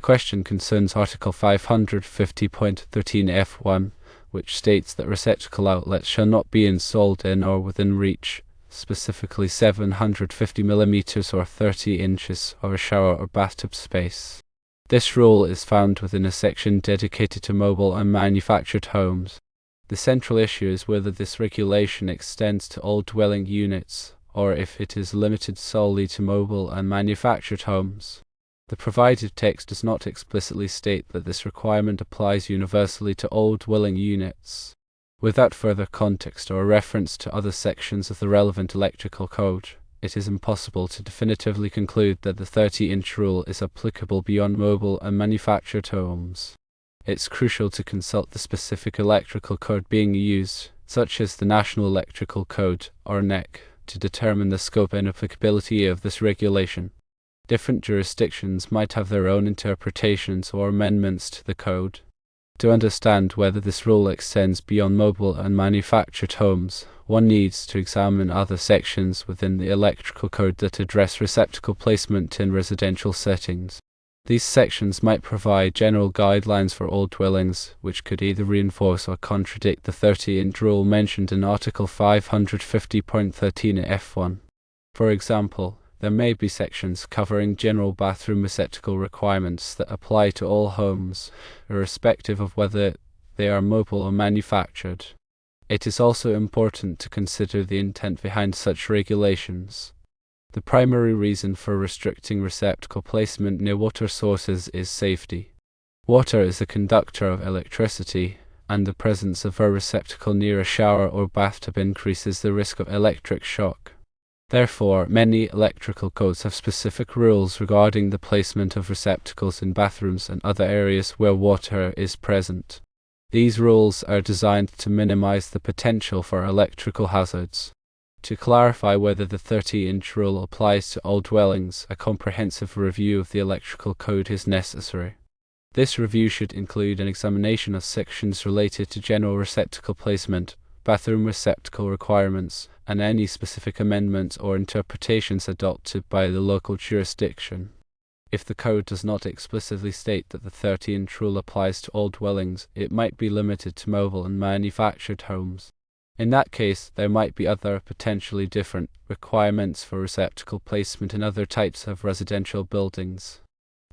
The question concerns Article 550.13 F1, which states that receptacle outlets shall not be installed in or within reach, specifically 750 mm or 30 inches of a shower or bathtub space. This rule is found within a section dedicated to mobile and manufactured homes. The central issue is whether this regulation extends to all dwelling units, or if it is limited solely to mobile and manufactured homes. The provided text does not explicitly state that this requirement applies universally to all dwelling units. Without further context or reference to other sections of the relevant electrical code, it is impossible to definitively conclude that the 30-inch rule is applicable beyond mobile and manufactured homes. It's crucial to consult the specific electrical code being used, such as the National Electrical Code, or NEC, to determine the scope and applicability of this regulation. Different jurisdictions might have their own interpretations or amendments to the code. To understand whether this rule extends beyond mobile and manufactured homes, one needs to examine other sections within the electrical code that address receptacle placement in residential settings. These sections might provide general guidelines for all dwellings, which could either reinforce or contradict the 30-inch rule mentioned in Article 550.13 F1. For example, there may be sections covering general bathroom receptacle requirements that apply to all homes, irrespective of whether they are mobile or manufactured. It is also important to consider the intent behind such regulations. The primary reason for restricting receptacle placement near water sources is safety. Water is a conductor of electricity, and the presence of a receptacle near a shower or bathtub increases the risk of electric shock. Therefore, many electrical codes have specific rules regarding the placement of receptacles in bathrooms and other areas where water is present. These rules are designed to minimize the potential for electrical hazards. To clarify whether the 30-inch rule applies to all dwellings, a comprehensive review of the electrical code is necessary. This review should include an examination of sections related to general receptacle placement, bathroom receptacle requirements, and any specific amendments or interpretations adopted by the local jurisdiction. If the code does not explicitly state that the 30-inch rule applies to all dwellings, it might be limited to mobile and manufactured homes. In that case, there might be other potentially different requirements for receptacle placement in other types of residential buildings.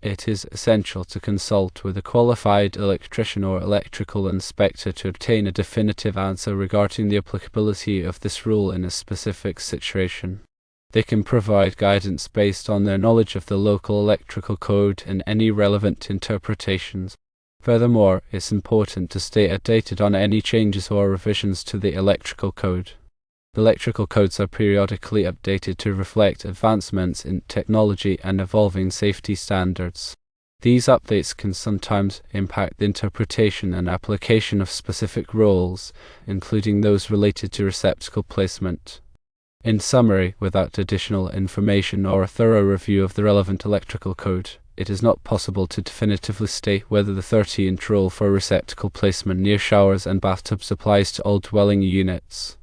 It is essential to consult with a qualified electrician or electrical inspector to obtain a definitive answer regarding the applicability of this rule in a specific situation. They can provide guidance based on their knowledge of the local electrical code and any relevant interpretations. Furthermore, it's important to stay updated on any changes or revisions to the electrical code. Electrical codes are periodically updated to reflect advancements in technology and evolving safety standards. These updates can sometimes impact the interpretation and application of specific rules, including those related to receptacle placement. In summary, without additional information or a thorough review of the relevant electrical code, it is not possible to definitively state whether the 30-inch rule for receptacle placement near showers and bathtubs applies to all dwelling units.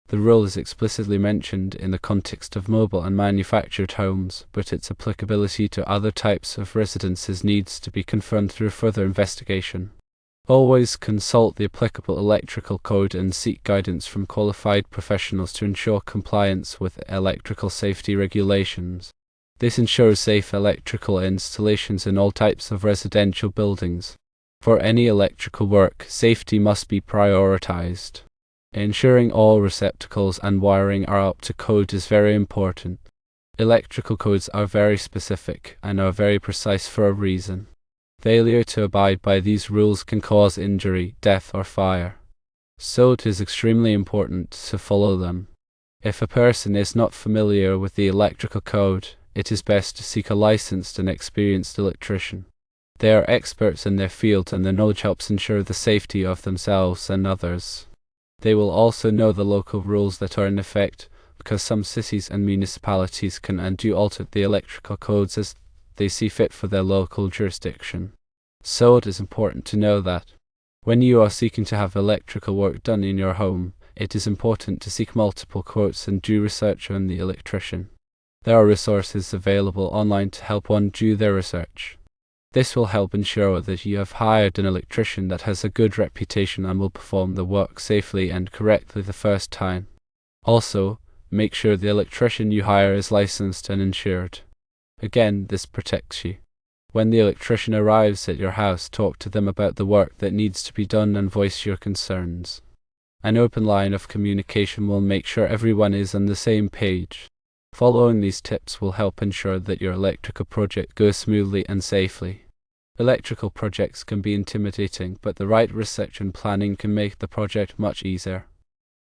The rule is explicitly mentioned in the context of mobile and manufactured homes, but its applicability to other types of residences needs to be confirmed through further investigation. Always consult the applicable electrical code and seek guidance from qualified professionals to ensure compliance with electrical safety regulations. This ensures safe electrical installations in all types of residential buildings. For any electrical work, safety must be prioritized. Ensuring all receptacles and wiring are up to code is very important. Electrical codes are very specific and are very precise for a reason. Failure to abide by these rules can cause injury, death, or fire. So it is extremely important to follow them. If a person is not familiar with the electrical code, it is best to seek a licensed and experienced electrician. They are experts in their field and their knowledge helps ensure the safety of themselves and others. They will also know the local rules that are in effect, because some cities and municipalities can and do alter the electrical codes as they see fit for their local jurisdiction. So it is important to know that when you are seeking to have electrical work done in your home, it is important to seek multiple quotes and do research on the electrician. There are resources available online to help one do their research. This will help ensure that you have hired an electrician that has a good reputation and will perform the work safely and correctly the first time. Also, make sure the electrician you hire is licensed and insured. Again, this protects you. When the electrician arrives at your house, talk to them about the work that needs to be done and voice your concerns. An open line of communication will make sure everyone is on the same page. Following these tips will help ensure that your electrical project goes smoothly and safely. Electrical projects can be intimidating, but the right research and planning can make the project much easier.